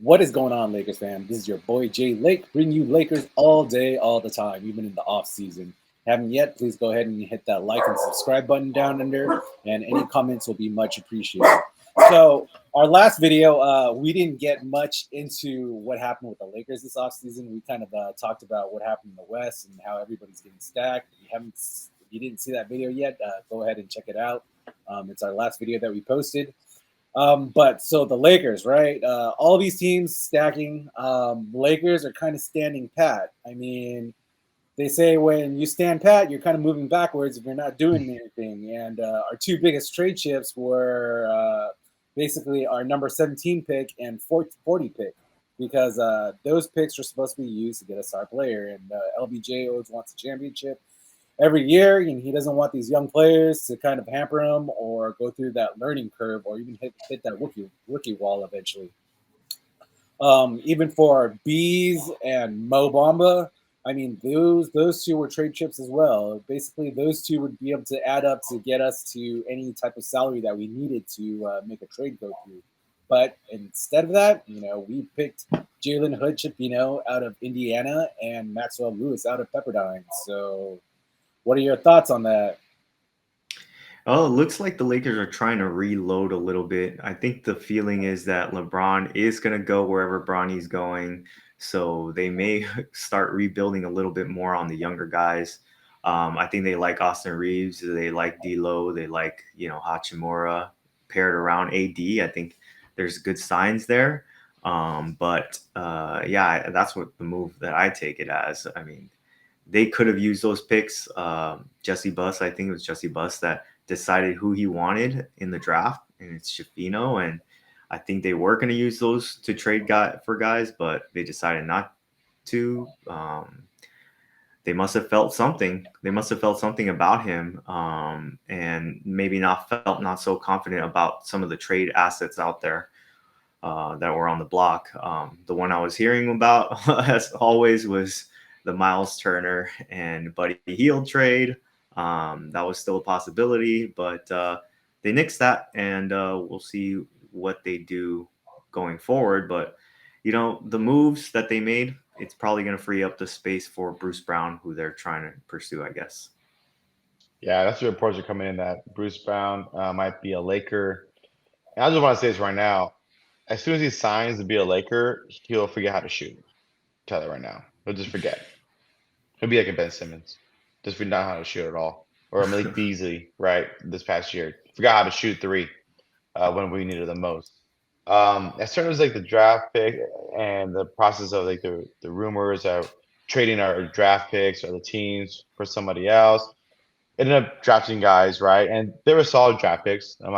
What is going on, Lakers fam? This is your boy Jay Lake, bringing you Lakers all day, all the time, even in the off season. Haven't yet? Please go ahead and hit that like and subscribe button down under, and any comments will be much appreciated. So, our last video, we didn't get much into what happened with the Lakers this offseason. We kind of talked about what happened in the West and how everybody's getting stacked. If you didn't see that video yet, go ahead and check it out. It's our last video that we posted. But so the Lakers, right? All these teams stacking. Lakers are kind of standing pat. I mean, they say when you stand pat, you're kind of moving backwards if you're not doing anything. And our two biggest trade chips were basically our number 17 pick and 40 pick, because those picks are supposed to be used to get a star player. And LBJ always wants a championship every year, and he doesn't want these young players to kind of hamper him or go through that learning curve or even hit that rookie wall eventually. Even for Bees and Mo Bamba, I mean, those two were trade chips as well. Basically, those two would be able to add up to get us to any type of salary that we needed to make a trade go through. But instead of that, we picked Jalen Hood, out of Indiana and Maxwell Lewis out of Pepperdine. So what are your thoughts on that? Oh, it looks like the Lakers are trying to reload a little bit. I think the feeling is that LeBron is going to go wherever Bronny's going. So they may start rebuilding a little bit more on the younger guys. I think they like Austin Reeves. They like D'Lo. They like, Hachimura paired around AD. I think there's good signs there. Yeah, that's what the move that I take it as. I mean, they could have used those picks. Jesse Buss, I think it was Jesse Buss that decided who he wanted in the draft, and it's Shafino. And I think they were going to use those to trade for guys, but they decided not to. They must have felt something. They must have felt something about him, and maybe not so confident about some of the trade assets out there that were on the block. The one I was hearing about, as always, was the Miles Turner and Buddy Hield trade. That was still a possibility, but they nixed that, and we'll see what they do going forward. But, the moves that they made, it's probably going to free up the space for Bruce Brown, who they're trying to pursue, I guess. Yeah, that's the reports are coming in that Bruce Brown might be a Laker. And I just want to say this right now. As soon as he signs to be a Laker, he'll forget how to shoot. Tell that right now. He'll just forget. He'll be like a Ben Simmons. Just forgot how to shoot at all. Or a Malik Beasley, right? This past year. Forgot how to shoot three when we needed the most. As far as like the draft pick and the process of like the rumors of trading our draft picks or the teams for somebody else, ended up drafting guys, right? And they were solid draft picks. From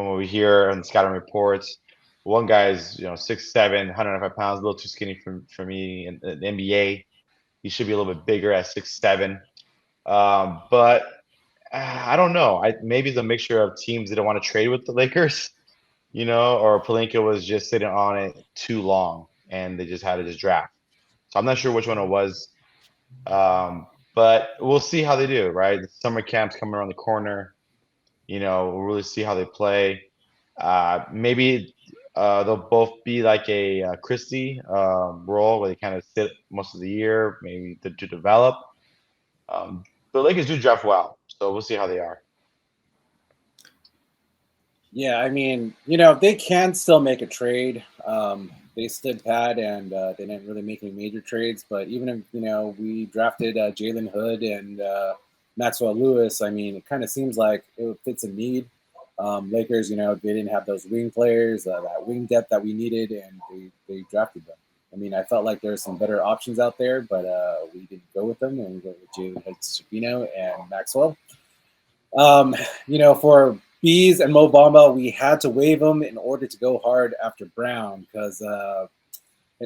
what we hear on the scouting reports, one guy is 6'7", 105 pounds, a little too skinny for me in the NBA. He should be a little bit bigger at 6'7". But I don't know. Maybe it's a mixture of teams that don't want to trade with the Lakers, or Palenka was just sitting on it too long and they just had to just draft. So I'm not sure which one it was. But we'll see how they do, right? The summer camp's coming around the corner. We'll really see how they play. Maybe they'll both be like a Christie role where they kind of sit most of the year, maybe to develop. The Lakers do draft well, so we'll see how they are. Yeah, I mean, they can still make a trade. They stood pat and they didn't really make any major trades. But even if, we drafted Jalen Hood and Maxwell Lewis, I mean, it kind of seems like it fits a need. Lakers, they didn't have those wing players, that wing depth that we needed, and they drafted them. I mean, I felt like there's some better options out there, but we didn't go with them, and we went with Jalen Hood, Shafino, and Maxwell. For Bees and Mo Bamba, we had to waive them in order to go hard after Brown, because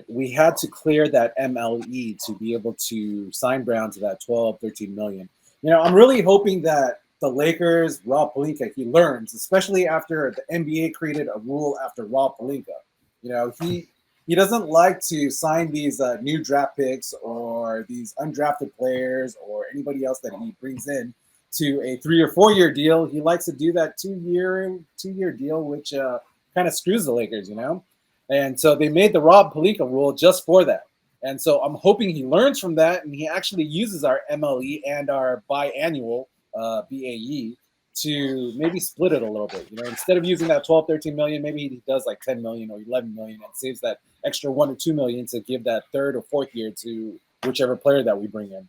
we had to clear that MLE to be able to sign Brown to that 12, 13 million. I'm really hoping that the Lakers, Rob Pelinka, he learns, especially after the NBA created a rule after Rob Pelinka. He doesn't like to sign these new draft picks or these undrafted players or anybody else that he brings in to a 3 or 4 year deal. He likes to do that two year deal, which kind of screws the Lakers. And so they made the Rob Pelinka rule just for that. And so I'm hoping he learns from that and he actually uses our MLE and our biannual BAE to maybe split it a little bit. Instead of using that 12, 13 million, maybe he does like 10 million or 11 million and saves that extra 1 or 2 million to give that third or fourth year to whichever player that we bring in.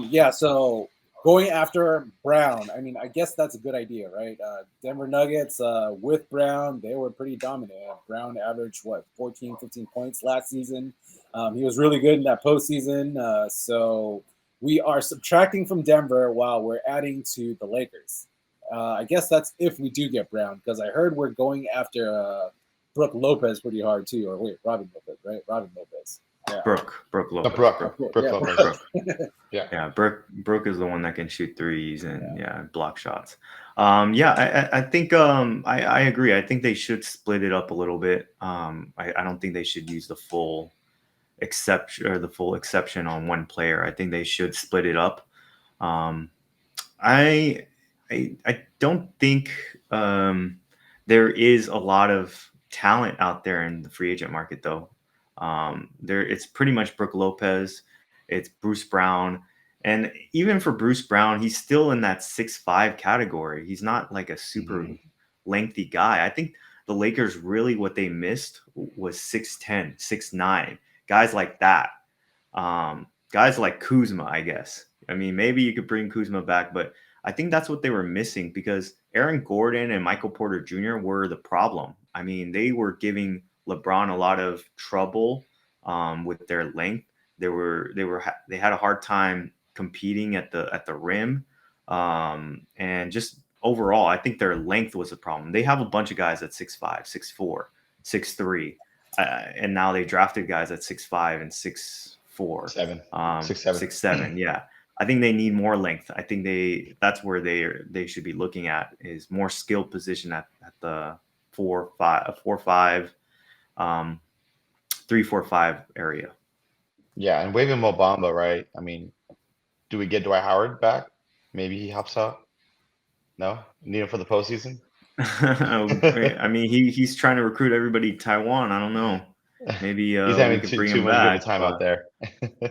Yeah, so going after Brown, I mean, I guess that's a good idea, right? Denver Nuggets with Brown, they were pretty dominant. Brown averaged, 14, 15 points last season. He was really good in that postseason. So we are subtracting from Denver while we're adding to the Lakers. I guess that's if we do get Brown, because I heard we're going after Brooke Lopez pretty hard too. Or wait, Robin Lopez, right? Robin Lopez. Yeah. Brooke Lopez. Brooke Lopez. Yeah, Brooke is the one that can shoot threes and block shots. I think I agree. I think they should split it up a little bit. I don't think they should use the full exception on one player. I think they should split it up. I don't think there is a lot of talent out there in the free agent market though. It's pretty much Brooke Lopez, it's Bruce Brown, and even for Bruce Brown, he's still in that 6'5" category. He's not like a super lengthy guy. I think the Lakers really what they missed was 6'10", 6'9", guys like that. Guys like Kuzma, I guess. I mean, maybe you could bring Kuzma back, but I think that's what they were missing because Aaron Gordon and Michael Porter Jr. were the problem. I mean, they were giving LeBron a lot of trouble with their length. They had a hard time competing at the rim, and just overall, I think their length was a problem. They have a bunch of guys at 6'5", 6'4", 6'3", and now they drafted guys at 6'5" and 6'4", 6'7". Yeah, I think they need more length. I think that's where they should be looking at is more skilled position at the 4-5, 3-4-5 area. Yeah, and waiving Mo Bamba, right? I mean, do we get Dwight Howard back? Maybe he helps out. No, need him for the postseason. I mean, he's trying to recruit everybody to Taiwan. I don't know. Maybe he's we having could too bring much him good back. time out there.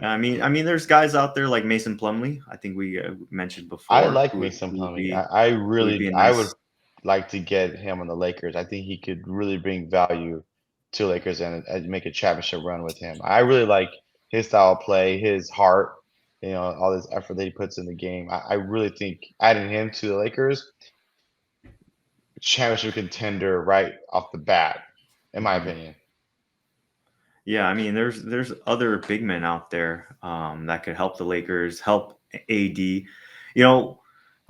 I mean, there's guys out there like Mason Plumlee. I think we mentioned before. I like Mason Plumlee. I would like to get him on the Lakers. I think he could really bring value to Lakers and make a championship run with him. I really like his style of play, his heart, all this effort that he puts in the game. I really think adding him to the Lakers, championship contender right off the bat, in my opinion. Yeah, I mean, there's other big men out there that could help the Lakers, help AD.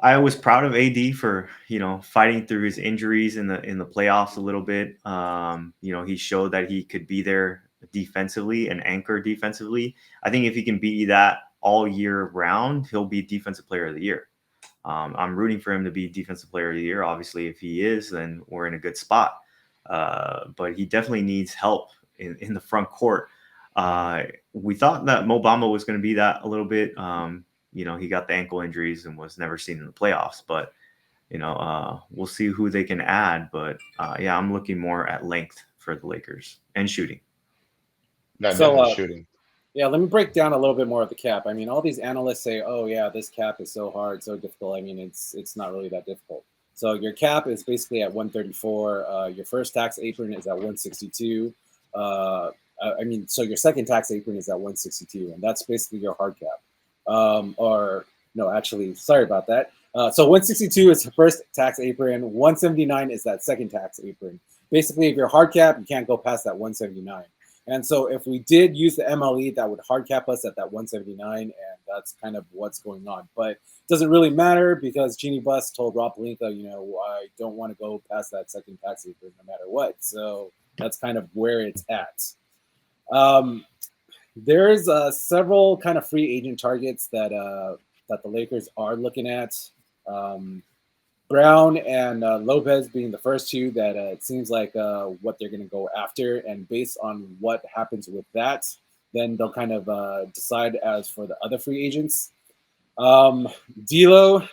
I was proud of AD for fighting through his injuries in the playoffs a little bit. He showed that he could be there defensively and anchor defensively. I think if he can be that all year round, he'll be Defensive Player of the Year. I'm rooting for him to be Defensive Player of the Year. Obviously, if he is, then we're in a good spot. But he definitely needs help in the front court. We thought that Mo Bamba was going to be that a little bit. He got the ankle injuries and was never seen in the playoffs. But we'll see who they can add. But I'm looking more at length for the Lakers and shooting. No, definitely shooting. Yeah, let me break down a little bit more of the cap. I mean, all these analysts say, "Oh yeah, this cap is so hard, so difficult." I mean, it's not really that difficult. So your cap is basically at 134. Your first tax apron is at 162. So your second tax apron is at 162, and that's basically your hard cap. Or no, actually, sorry about that. So 162 is the first tax apron. 179 is that second tax apron. Basically, if you're hard cap, you can't go past that 179. And so if we did use the MLE, that would hard cap us at that 179, and that's kind of what's going on. But it doesn't really matter because Jeannie Buss told Rob Pelinka, I don't want to go past that second tax apron no matter what. So that's kind of where it's at. There's several kind of free agent targets that the Lakers are looking at. Brown and Lopez being the first two that it seems like what they're going to go after. And based on what happens with that, then they'll kind of decide as for the other free agents. D'Lo.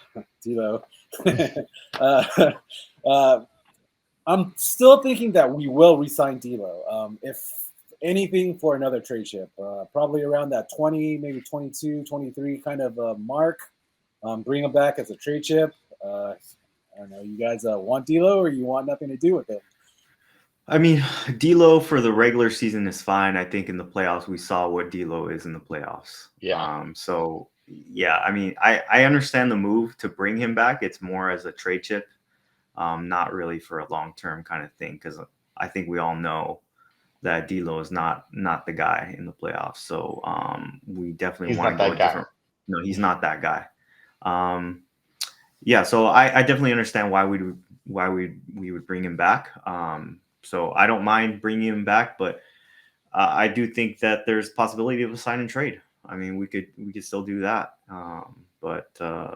I'm still thinking that we will resign D'Lo. If anything, for another trade chip, probably around that 20, maybe 22, 23 kind of mark. Bring him back as a trade chip. I don't know. You guys want D'Lo, or you want nothing to do with it? I mean, D'Lo for the regular season is fine. I think in the playoffs we saw what D'Lo is in the playoffs. Yeah. So yeah, I mean, I understand the move to bring him back. It's more as a trade chip, not really for a long term kind of thing. Because I think we all know that D'Lo is not the guy in the playoffs. So we definitely He's want not to go that a guy. different. No, he's not that guy. Yeah, so I definitely understand why we would bring him back. So I don't mind bringing him back, but I do think that there's possibility of a sign and trade. I mean, we could still do that. But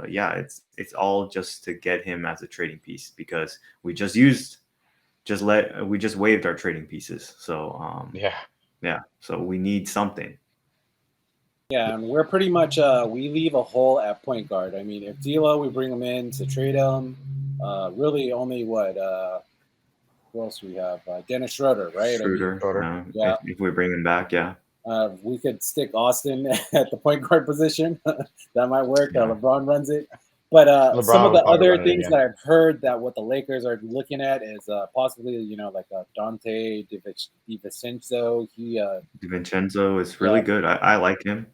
yeah, it's all just to get him as a trading piece because we just waived our trading pieces. So yeah, so we need something. Yeah, and we're pretty much we leave a hole at point guard. I mean, if D'Lo, we bring him in to trade him. Really, only who else we have? Dennis Schroeder, right? I mean, Schroeder, yeah. if we bring him back, yeah. We could stick Austin at the point guard position. That might work. Yeah. LeBron runs it. But some of would the probably other run it things again. that I've heard that what the Lakers are looking at is possibly, like Dante DiVincenzo. DiVincenzo is really good. I like him.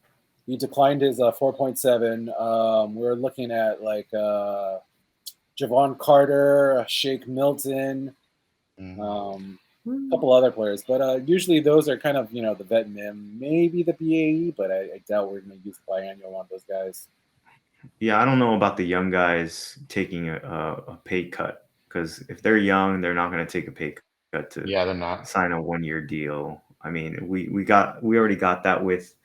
He declined his 4.7. We're looking at like Javon Carter, Shake Milton, a couple other players. But usually those are kind of, the vet min, maybe the BAE, but I doubt we're going to use biannual on those guys. Yeah, I don't know about the young guys taking a pay cut because if they're young, they're not going to take a pay cut to Yeah, they're not. sign a 1-year deal. I mean, we already got that with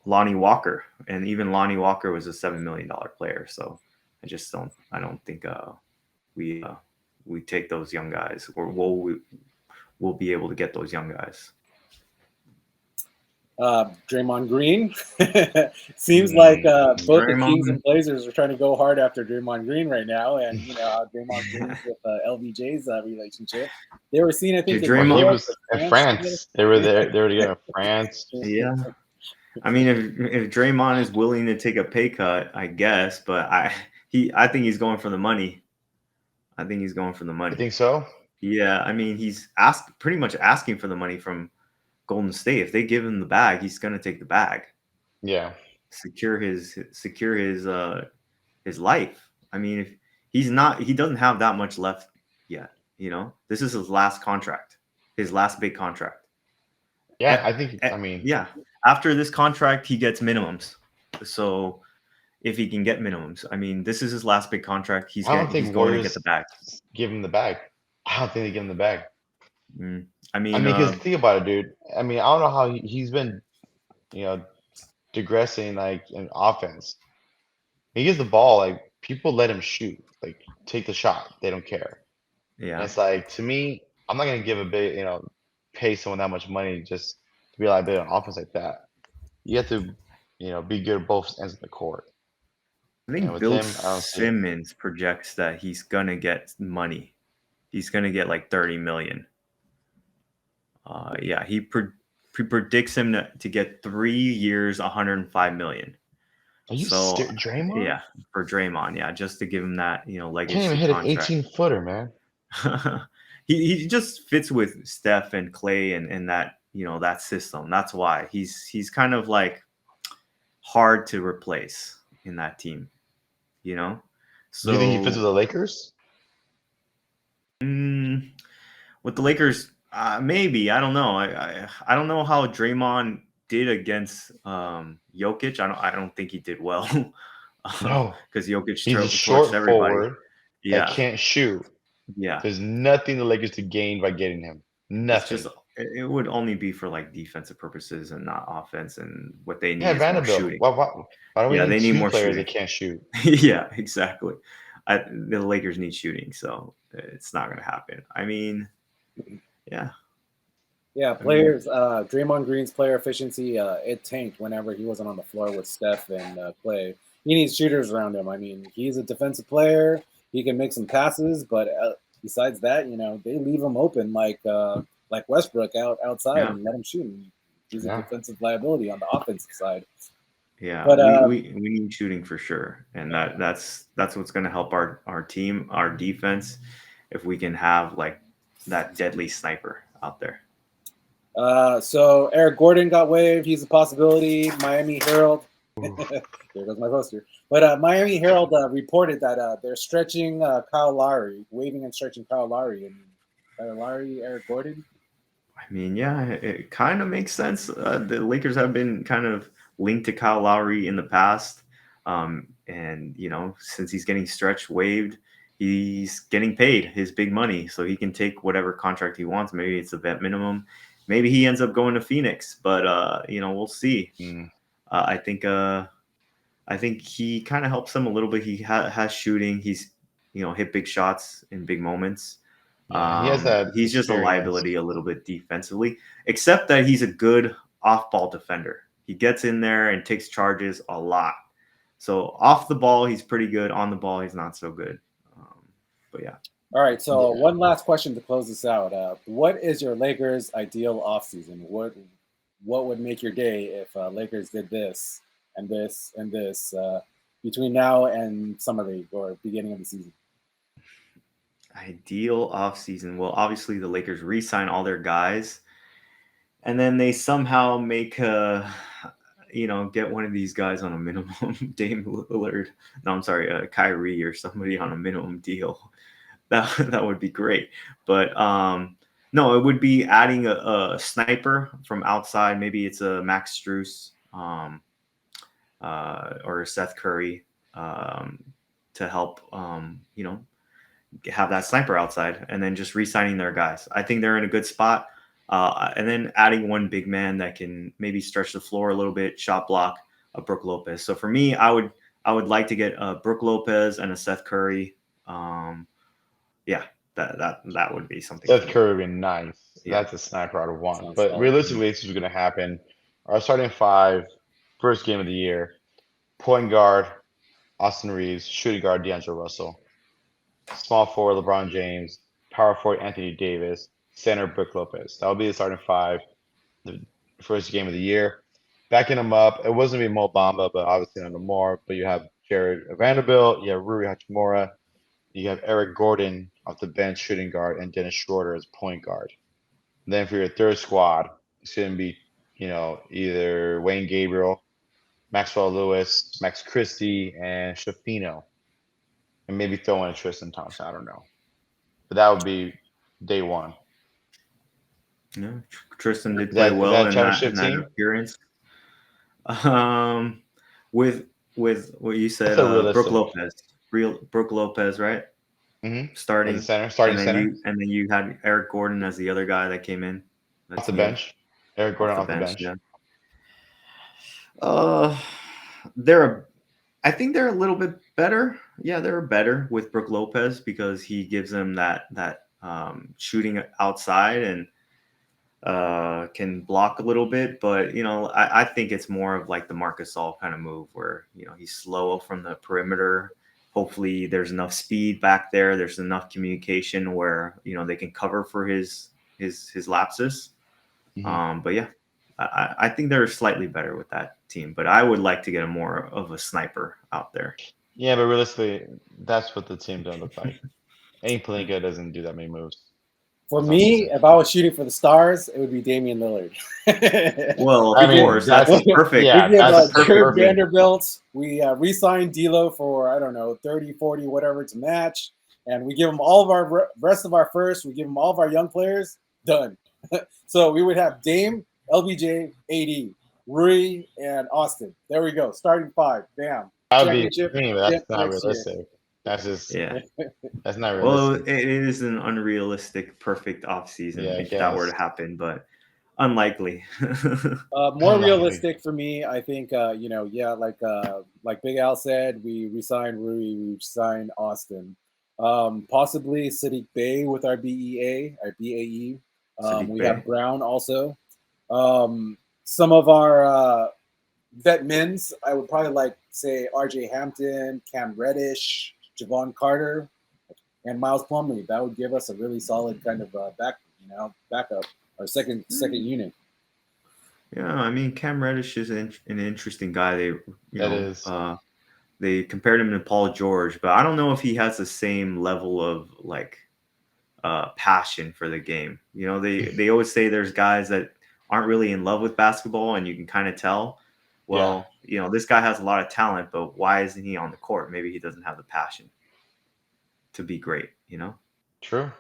Lonnie Walker, and even Lonnie Walker was a $7 million player. So I don't think we take those young guys, or we'll be able to get those young guys. Draymond Green. Seems like both the Kings Draymond. and Blazers are trying to go hard after Draymond Green right now, and Draymond Green with LBJ's relationship. They were seen, I think, Yeah, in He Draymond. was in France. They were there. They were together in France. Yeah. I mean, if Draymond is willing to take a pay cut, I guess, but I think he's going for the money. I think he's going for the money. You think so? Yeah, I mean, he's pretty much asking for the money from Golden State. If they give him the bag, he's going to take the bag. Yeah. Secure his life. I mean, if he doesn't have that much left yet. This is his last contract, his last big contract. Yeah, I think. I mean, yeah. After this contract, he gets minimums. So if he can get minimums, I mean, this is his last big contract. He's going to get the bag. Give him the bag. I don't think they give him the bag. I mean, because think about it, dude. I mean, I don't know how he's been, digressing like in offense. He gets the ball, like people let him shoot, like take the shot. They don't care. Yeah. And it's like, to me, I'm not gonna give a big, pay someone that much money just to be like on offense like that. You have to, be good at both ends of the court. I think Bill Simmons projects that he's gonna get money. He's gonna get like 30 million. Yeah, he predicts him to get 3 years, 105 million. Are you Draymond? Yeah, for Draymond, yeah, just to give him that, legacy Can't even hit contract. an 18-footer, man. he just fits with Steph and Clay and that, that system. That's why he's kind of like hard to replace in that team, So Do you think he fits with the Lakers? With the Lakers, maybe. I don't know. I don't know how Draymond did against Jokic. I don't think he did well. No, because Jokic he's a short forward that can't shoot. Yeah, there's nothing the Lakers to gain by getting him. Nothing. It would only be for like defensive purposes and not offense. And what they need is Vanderbilt. more shooting. Why do we need they need more players shooting. that can't shoot? Yeah, exactly. The Lakers need shooting, so it's not going to happen. I mean, yeah. Yeah, players. Draymond Green's player efficiency it tanked whenever he wasn't on the floor with Steph and Clay. He needs shooters around him. I mean, he's a defensive player. He can make some passes, but besides that, they leave him open like Westbrook outside and let him shoot. He's a defensive liability on the offensive side. Yeah, but we need shooting for sure, and that's what's going to help our team, our defense, if we can have like that deadly sniper out there. So Eric Gordon got waived. He's a possibility. Miami Herald. There goes my poster. But Miami Herald reported that they're stretching Kyle Lowry, waiving and stretching Kyle Lowry. And Kyle Lowry, Eric Gordon. I mean, yeah, it kind of makes sense. The Lakers have been kind of linked to Kyle Lowry in the past. And, since he's getting stretched, waived, he's getting paid his big money. So he can take whatever contract he wants. Maybe it's a vet minimum. Maybe he ends up going to Phoenix. But, we'll see. I think he kind of helps them a little bit. He has shooting. He's, hit big shots in big moments. Yeah, he has that he's just a liability a little bit defensively, except that he's a good off-ball defender. He gets in there and takes charges a lot. So off the ball, he's pretty good. On the ball, he's not so good. But yeah. All right. So one last question to close this out. What is your Lakers' ideal offseason? What would make your day if Lakers did this and this and this between now and summer league or beginning of the season? Ideal offseason. Well, obviously the Lakers re-sign all their guys, and then they somehow make get one of these guys on a minimum. Dame Lillard. No, I'm sorry, Kyrie or somebody on a minimum deal. That would be great. But no, it would be adding a sniper from outside. Maybe it's a Max Strus or a Seth Curry to help have that sniper outside, and then just re-signing their guys. I think they're in a good spot. And then adding one big man that can maybe stretch the floor a little bit, shot block, a Brook Lopez. So for me, I would like to get a Brook Lopez and a Seth Curry. That would be something. Seth Curry would be nice. Yeah. That's a sniper out of one. But realistically, this is going to happen. Our starting five, first game of the year: point guard Austin Reeves, shooting guard D'Angelo Russell, small forward LeBron James, power forward Anthony Davis, center Brook Lopez. That would be the starting five, the first game of the year. Backing them up, it wasn't going to be Mo Bamba, but obviously under more. But you have Jared Vanderbilt, you have Rui Hachimura, you have Eric Gordon off the bench shooting guard, and Dennis Schroeder as point guard. And then for your third squad, it's going to be, either Wayne Gabriel, Maxwell Lewis, Max Christie, and Shafino. And maybe throw in Tristan Thompson. I don't know. But that would be day one. Yeah, Tristan did play well in that appearance. With what you said, Brook Lopez. Brook Lopez, right? Mm-hmm. Starting center. And then you had Eric Gordon as the other guy that came in. Off the bench. Eric Gordon off the bench. Yeah. I think they're a little bit better. Yeah, they're better with Brook Lopez because he gives them that shooting outside and can block a little bit. But I think it's more of like the Marc Gasol kind of move where he's slow from the perimeter. Hopefully there's enough speed back there. There's enough communication where they can cover for his lapses. Mm-hmm. But yeah, I think they're slightly better with that team. But I would like to get more of a sniper out there. Yeah, but realistically, that's what the team doesn't look like. Ain't Pelinka doesn't do that many moves. For me, if I was shooting for the stars, it would be Damian Lillard. Well, of course, that's perfect. Yeah, we give Jared Vanderbilt. We re-signed D'Lo for, I don't know, 30, 40, whatever to match. And we give him all of our rest of our first. We give him all of our young players. Done. So we would have Dame, LBJ, AD, Rui, and Austin. There we go. Starting five. Bam. That would be that's not realistic. That's just that's not realistic. Well, it is an unrealistic perfect offseason if that were to happen, but unlikely. More realistic for me, I think. Like Big Al said, we resigned Rui, we resigned Austin. Possibly Sadiq Bey with our BAE. We have Brown also. Some of our vet men's, I would probably say RJ Hampton, Cam Reddish, Javon Carter. and Miles Plumlee. That would give us a really solid kind of backup or second unit. Yeah, I mean Cam Reddish is an interesting guy. They compared him to Paul George, but I don't know if he has the same level of like passion for the game. They always say there's guys that aren't really in love with basketball, and you can kind of tell. Well, this guy has a lot of talent, but why isn't he on the court? Maybe he doesn't have the passion to be great. True.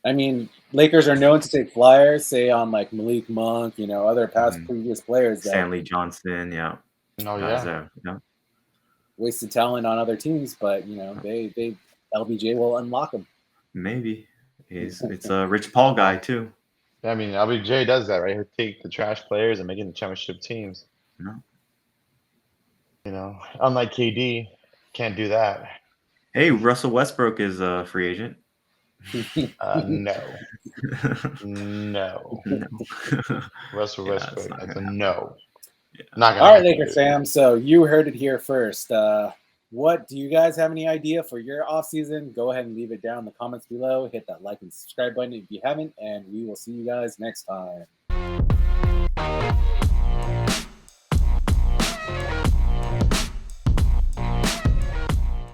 I mean, Lakers are known to take flyers, say on like Malik Monk, other previous players that Stanley Johnson, yeah. Oh yeah. Wasted talent on other teams, but they LBJ will unlock them. Maybe it's a Rich Paul guy too. I mean, LBJ does that, right? He'll take the trash players and make it into championship teams. Unlike KD, can't do that. Hey, Russell Westbrook is a free agent. No. Russell Westbrook, that's a no. Yeah. Not gonna All right, Lakers fam. So you heard it here first. What do you guys have any idea for your offseason? Go ahead and leave it down in the comments below. Hit that like and subscribe button if you haven't, and we will see you guys next time.